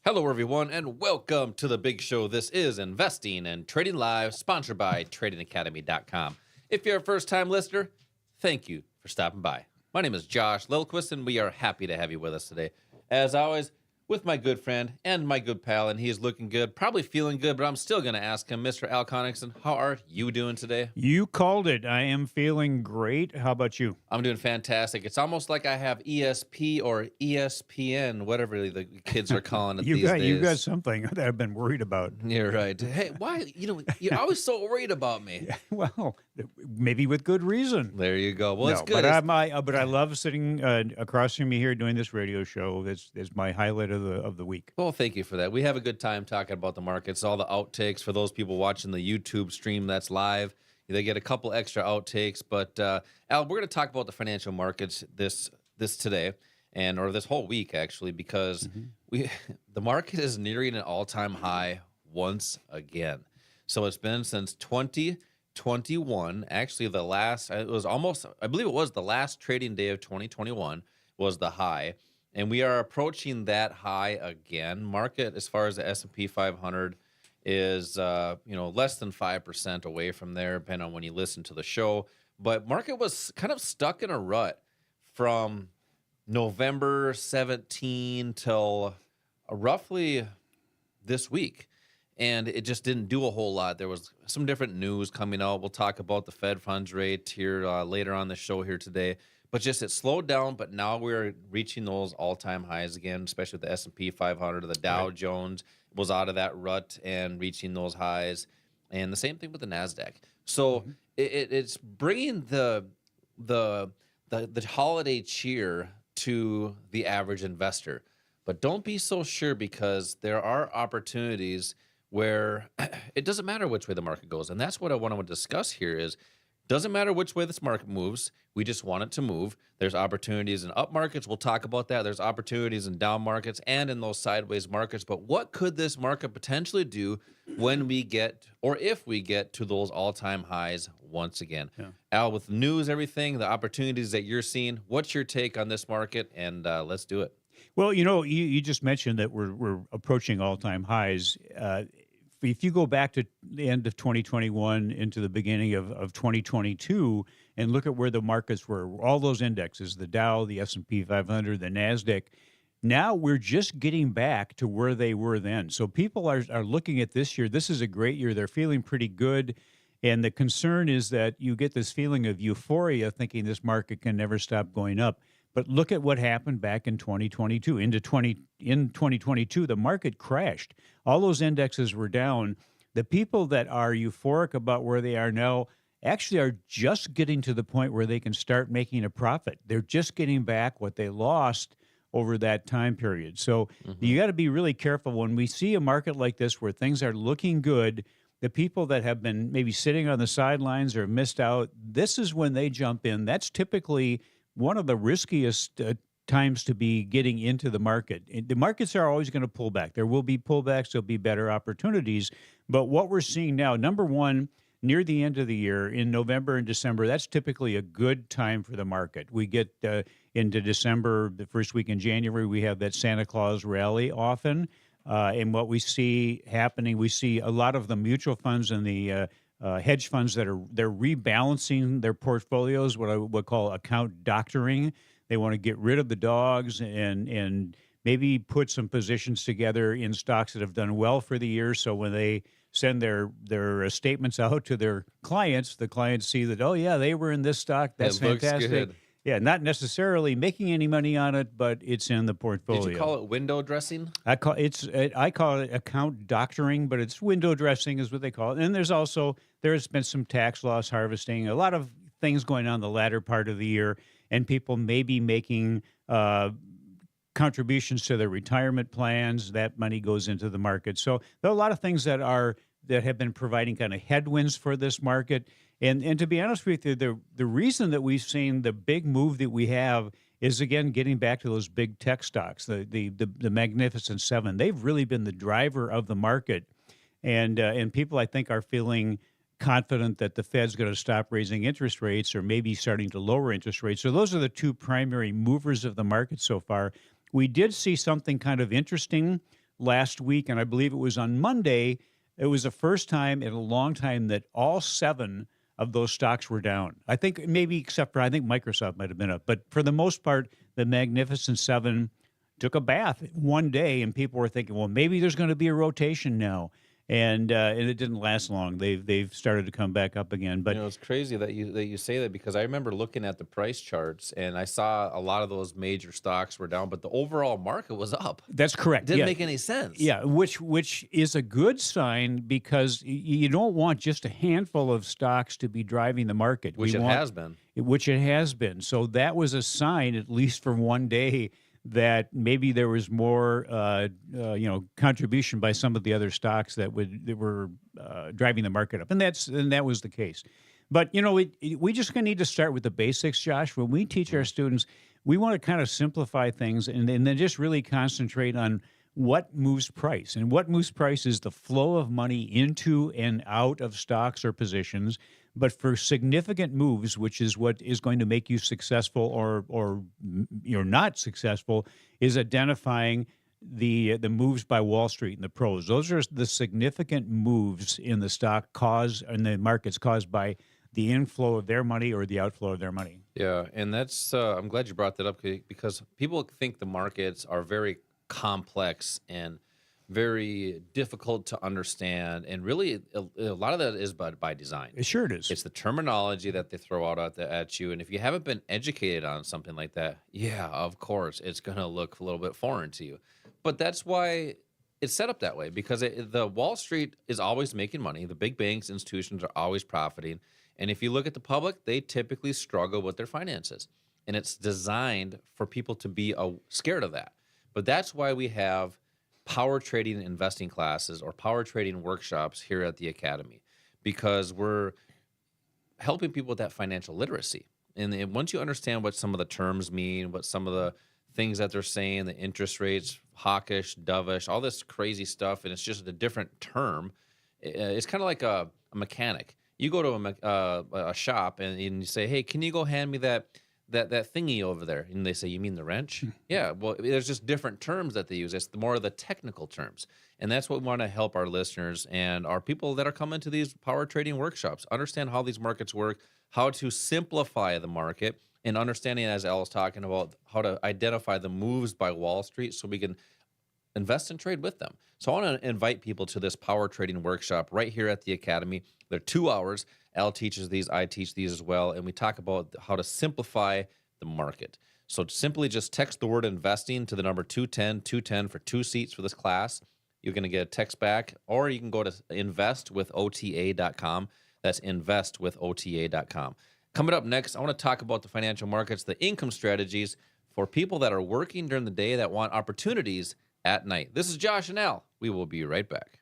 Hello, everyone, and welcome to the big show. This is Investing and Trading Live, sponsored by TradingAcademy.com. If you're a first-time listener, thank you for stopping by. My name is Josh Lilquist, and we are happy to have you with us today. As always, with my good friend and my good pal, and he is looking good, probably feeling good, but I'm still going to ask him, Mr. Al Connickson, how are you doing today? You called it. I am feeling great. How about you? I'm doing fantastic. It's almost like I have ESP or ESPN, whatever the kids are calling it these days. You got something that I've been worried about. You're right. Hey, why? You're always so worried about me. Well, maybe with good reason. There you go. Well, No, it's good. but I love sitting across from you here doing this radio show. This is my highlight of the week. Well, thank you for that. We have a good time talking about the markets, all the outtakes for those people watching the YouTube stream that's live. They get a couple extra outtakes, but Al, we're going to talk about the financial markets this today or this whole week actually, because the market is nearing an all-time high once again. So it's been since 2021. Actually, I believe it was the last trading day of 2021 was the high. And we are approaching that high again. Market, as far as the S&P 500, is less than 5% away from there, depending on when you listen to the show. But market was kind of stuck in a rut from November 17 till roughly this week. And it just didn't do a whole lot. There was some different news coming out. We'll talk about the Fed funds rate here later on the show here today. But just it slowed down, but now we're reaching those all-time highs again, especially with the S&P 500. The Dow Jones was out of that rut and reaching those highs, and the same thing with the Nasdaq. So it's bringing the holiday cheer to the average investor. But don't be so sure, because there are opportunities where it doesn't matter which way the market goes, and that's what I want to discuss here is. Doesn't matter which way this market moves. We just want it to move. There's opportunities in up markets. We'll talk about that. There's opportunities in down markets and in those sideways markets. But what could this market potentially do when we get, or if we get to those all-time highs once again? Yeah. Al, with news, everything, the opportunities that you're seeing, what's your take on this market? And let's do it. Well, you just mentioned that we're approaching all-time highs. If you go back to the end of 2021 into the beginning of 2022 and look at where the markets were, all those indexes, the Dow, the S&P 500, the Nasdaq, now we're just getting back to where they were then. So people are looking at this year. This is a great year. They're feeling pretty good. And the concern is that you get this feeling of euphoria, thinking this market can never stop going up. But look at what happened back in 2022. In 2022, the market crashed. All those indexes were down. The people that are euphoric about where they are now actually are just getting to the point where they can start making a profit. They're just getting back what they lost over that time period. So you got to be really careful when we see a market like this where things are looking good. The people that have been maybe sitting on the sidelines or missed out, this is when they jump in. That's typically one of the riskiest times to be getting into the market. The markets are always going to pull back. There will be pullbacks. There'll be better opportunities. But what we're seeing now, number one, near the end of the year, in November and December, that's typically a good time for the market. We get into December, the first week in January, we have that Santa Claus rally often. And what we see happening, we see a lot of the mutual funds and the hedge funds they're rebalancing their portfolios, what I would call account doctoring. They want to get rid of the dogs and maybe put some positions together in stocks that have done well for the year. So when they send their statements out to their clients, the clients see that, oh yeah, they were in this stock. That's fantastic. Good. Yeah, not necessarily making any money on it, but it's in the portfolio. Did you call it window dressing? I call it account doctoring, but it's window dressing is what they call it. And there's been some tax loss harvesting, a lot of things going on the latter part of the year, and people may be making contributions to their retirement plans. That money goes into the market. So there are a lot of things that have been providing kind of headwinds for this market. And to be honest with you, the reason that we've seen the big move that we have is, again, getting back to those big tech stocks, the Magnificent Seven. They've really been the driver of the market. And people, I think, are feeling confident that the Fed's going to stop raising interest rates or maybe starting to lower interest rates. So those are the two primary movers of the market so far. We did see something kind of interesting last week, and I believe it was on Monday. It was the first time in a long time that all 7 of those stocks were down. I think maybe except for I think Microsoft might have been up, but for the most part, the Magnificent Seven took a bath one day, and people were thinking, well, maybe there's going to be a rotation now, and it didn't last long. They've started to come back up again, but It's crazy that you say that, because I remember looking at the price charts and I saw a lot of those major stocks were down, but the overall market was up. that's correct. Didn't Yeah. make any sense. Yeah, which is a good sign because you don't want just a handful of stocks to be driving the market. Which We it want- has been. which it has been. So that was a sign, at least for one day, that maybe there was more, contribution by some of the other stocks that were driving the market up, and that was the case. But we just gonna need to start with the basics, Josh. When we teach our students, we want to kind of simplify things and then just really concentrate on what moves price. And what moves price is the flow of money into and out of stocks or positions. But for significant moves, which is what is going to make you successful or you're not successful, is identifying the moves by Wall Street and the pros. Those are the significant moves in the stock and the markets caused by the inflow of their money or the outflow of their money. Yeah, and that's I'm glad you brought that up, because people think the markets are very complex and very difficult to understand, and really a lot of that is by design. Sure it is. It's the terminology that they throw out at you, and if you haven't been educated on something like that, yeah, of course, it's going to look a little bit foreign to you. But that's why it's set up that way, because the Wall Street is always making money. The big banks, institutions are always profiting, and if you look at the public, they typically struggle with their finances, and it's designed for people to be scared of that. But that's why we have power trading investing classes or power trading workshops here at the Academy, because we're helping people with that financial literacy. And once you understand what some of the terms mean, what some of the things that they're saying, the interest rates, hawkish, dovish, all this crazy stuff, and it's just a different term. It's kind of like a mechanic. You go to a shop and you say, hey, can you go hand me that thingy over there? And they say, you mean the wrench? Yeah, well, there's just different terms that they use. It's more of the technical terms. And that's what we want to help our listeners and our people that are coming to these power trading workshops understand how these markets work, how to simplify the market, and understanding, as Al was talking about, how to identify the moves by Wall Street so we can invest and trade with them. So I want to invite people to this power trading workshop right here at the Academy. They're 2 hours. Al teaches these, I teach these as well, and we talk about how to simplify the market. So simply just text the word investing to the number 210 for 2 seats for this class. You're going to get a text back, or you can go to investwithota.com. That's investwithota.com. Coming up next, I want to talk about the financial markets, the income strategies for people that are working during the day that want opportunities at night. This is Josh and Al. We will be right back.